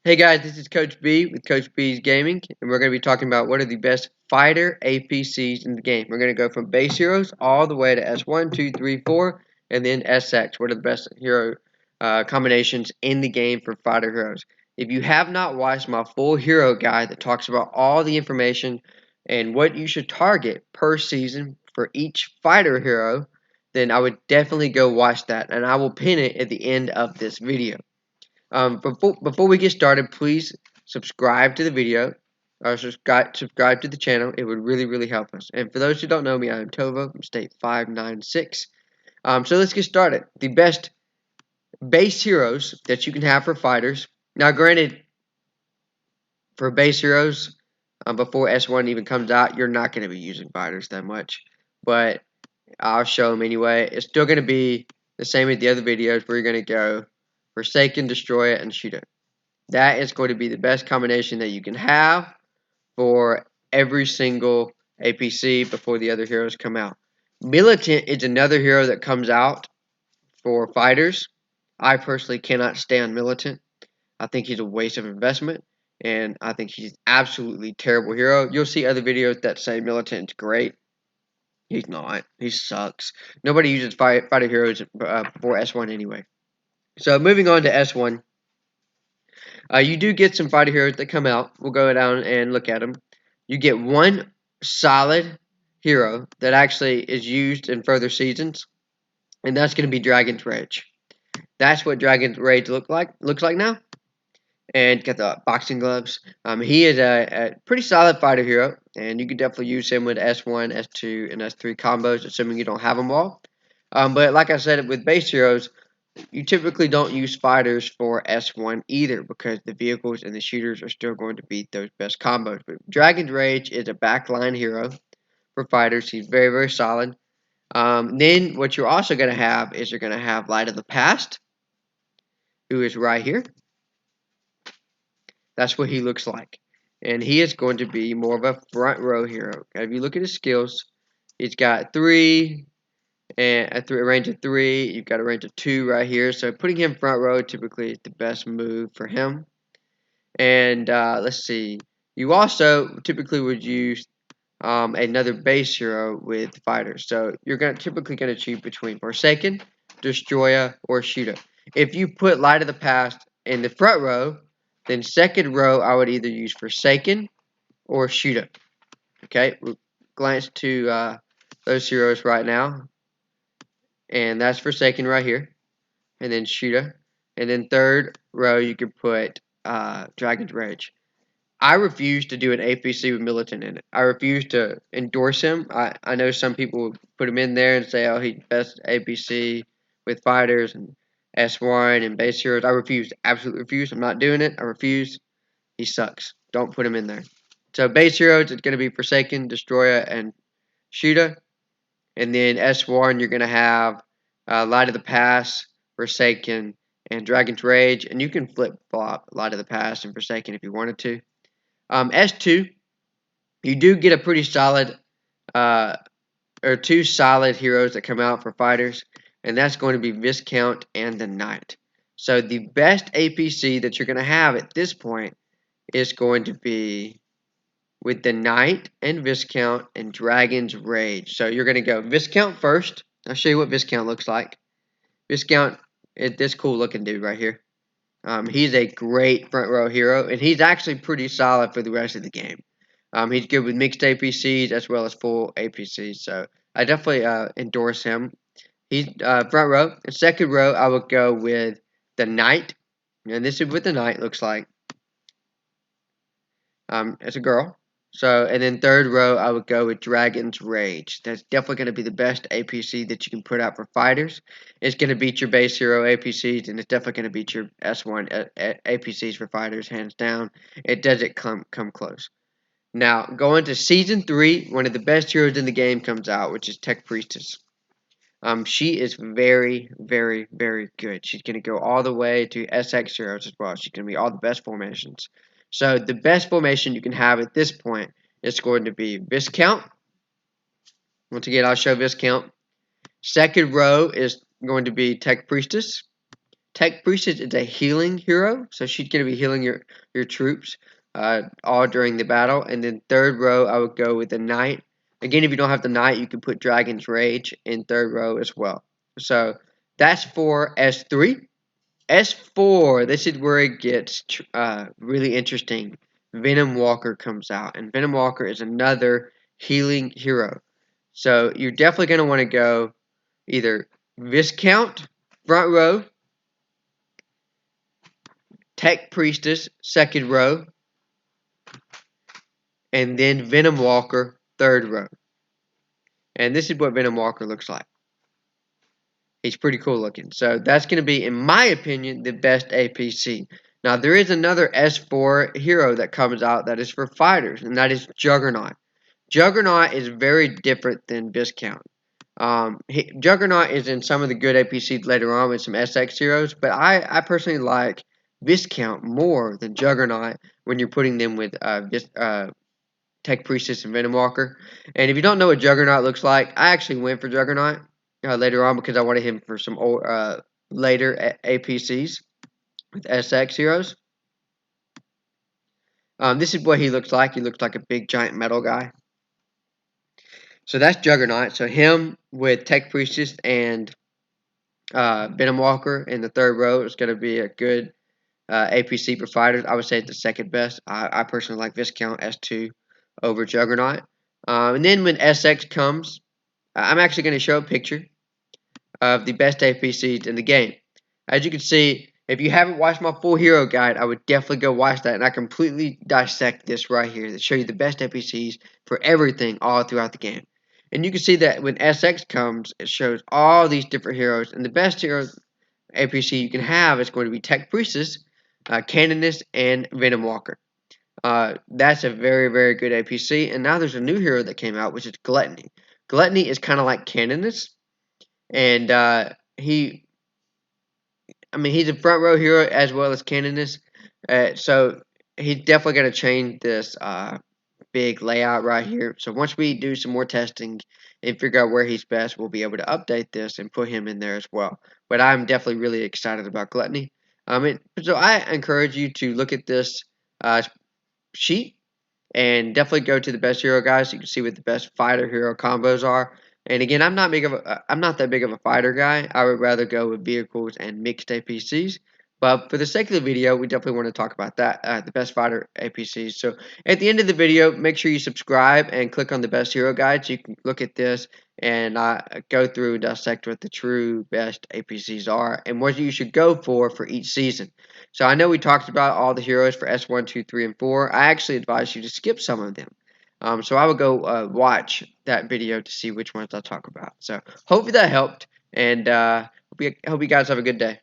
Hey guys, this is Coach B with Coach B's Gaming, and we're going to be talking about what are the best fighter APCs in the game. We're going to go from base heroes all the way to S1, 2, 3, 4, and then SX. What are the best hero combinations in the game for fighter heroes? If you have not watched my full hero guide that talks about all the information and what you should target per season for each fighter hero, then I would definitely go watch that, and I will pin it at the end of this video. Before we get started, please subscribe to the video or subscribe to the channel. It would really help us. And for those who don't know me, I am Tova from State 596. So let's get started. The best base heroes that you can have for fighters. Now, granted, for base heroes, before S1 even comes out, you're not going to be using fighters that much. But I'll show them anyway. It's still going to be the same as the other videos where you're going to go Forsaken, Destroy It, and Shoot It. That is going to be the best combination that you can have for every single APC before the other heroes come out. Militant is another hero that comes out for fighters. I personally cannot stand Militant. I think he's a waste of investment, and I think he's absolutely terrible hero. You'll see other videos that say Militant is great. He's not. He sucks. Nobody uses fighter heroes before S1 anyway. So moving on to S1. You do get some fighter heroes that come out. We'll go down and look at them. You get one solid hero that actually is used in further seasons, and that's going to be Dragon's Rage. That's what Dragon's Rage looks like now. And got the boxing gloves. He is a pretty solid fighter hero, and you can definitely use him with S1, S2, and S3 combos, assuming you don't have them all. But like I said, with base heroes, you typically don't use fighters for S1 either because the vehicles and the shooters are still going to beat those best combos. But Dragon's Rage is a backline hero for fighters. He's very solid. Then what you're also going to have is you're going to have Light of the Past, who is right here. That's what he looks like. And he is going to be more of a front row hero. If you look at his skills, he's got 3 and a range of 3. You've got a range of 2 right here. So putting him front row typically is the best move for him. And let's see. You also typically would use another base hero with fighters. So you're typically going to choose between Forsaken, Destroyer, or Shooter. If you put Light of the Past in the front row, then second row I would either use Forsaken or Shooter. Okay, we'll glance to those heroes right now. And that's Forsaken right here. And then Shooter. And then third row you could put Dragon's Rage. I refuse to do an APC with Militant in it. I refuse to endorse him. I know some people put him in there and say, oh, he's best APC with fighters and S1 and base heroes. I refuse. Absolutely refuse. I'm not doing it. I refuse. He sucks. Don't put him in there. So base heroes, it's going to be Forsaken, Destroyer, and Shooter. And then S1, you're going to have Light of the Past, Forsaken, and Dragon's Rage. And you can flip-flop Light of the Past and Forsaken if you wanted to. S2, you do get a pretty solid, or 2 solid heroes that come out for fighters, and that's going to be Viscount and the Knight. So the best APC that you're going to have at this point is going to be with the Knight and Viscount and Dragon's Rage. So you're going to go Viscount first. I'll show you what Viscount looks like. Viscount is this cool looking dude right here. He's a great front row hero, and he's actually pretty solid for the rest of the game. He's good with mixed APCs as well as full APCs, so I definitely endorse him. He's front row. And second row, I would go with the Knight, and this is what the Knight looks like. It's a girl. So, and then third row, I would go with Dragon's Rage. That's definitely going to be the best APC that you can put out for fighters. It's going to beat your base hero APCs, and it's definitely going to beat your S1 APCs for fighters, hands down. It doesn't come close. Now, going to Season 3, one of the best heroes in the game comes out, which is Tech Priestess. She is very good. She's going to go all the way to SX heroes as well. She's going to be all the best formations. So the best formation you can have at this point is going to be Viscount. Once again, I'll show Viscount. Second row is going to be Tech Priestess. Tech Priestess is a healing hero, so she's going to be healing your troops all during the battle. And then third row, I would go with the Knight. Again, if you don't have the Knight, you can put Dragon's Rage in third row as well. So that's for S3. S4, this is where it gets really interesting. Venom Walker comes out, and Venom Walker is another healing hero. So you're definitely going to want to go either Viscount, front row, Tech Priestess, second row, and then Venom Walker, third row. And this is what Venom Walker looks like. He's pretty cool looking. So that's going to be, in my opinion, the best APC. Now, there is another S4 hero that comes out that is for fighters, and that is Juggernaut. Juggernaut is very different than Viscount. Juggernaut is in some of the good APCs later on with some SX heroes, but I personally like Viscount more than Juggernaut when you're putting them with Tech Priestess and Venom Walker. And if you don't know what Juggernaut looks like, I actually went for Juggernaut later on because I wanted him for some old, later APCs with SX heroes. This is what he looks like. He looks like a big giant metal guy. So that's Juggernaut. So him with Tech Priestess and Venom Walker in the third row is going to be a good APC for fighters. I would say it's the second best. I personally like Viscount S2 over Juggernaut. And then when SX comes, I'm actually going to show a picture of the best APCs in the game. As you can see, if you haven't watched my full hero guide, I would definitely go watch that. And I completely dissect this right here to show you the best APCs for everything all throughout the game. And you can see that when SX comes, it shows all these different heroes. And the best hero APC you can have is going to be Tech Priestess, Canonist, and Venom Walker. That's a very, very good APC. And now there's a new hero that came out, which is Gluttony. Gluttony is kind of like Canonist. And he's a front row hero as well as Canonist. So he's definitely going to change this big layout right here. So once we do some more testing and figure out where he's best, we'll be able to update this and put him in there as well. But I'm definitely really excited about Gluttony. So I encourage you to look at this sheet and definitely go to the best hero guys. So you can see what the best fighter hero combos are. And again, I'm not that big of a fighter guy. I would rather go with vehicles and mixed APCs. But for the sake of the video, we definitely want to talk about that, the best fighter APCs. So at the end of the video, make sure you subscribe and click on the best hero guide so you can look at this and go through and dissect what the true best APCs are and what you should go for each season. So I know we talked about all the heroes for S1, 2, 3, and 4. I actually advise you to skip some of them. So I would go watch that video to see which ones I'll talk about. So hopefully that helped, and hope you guys have a good day.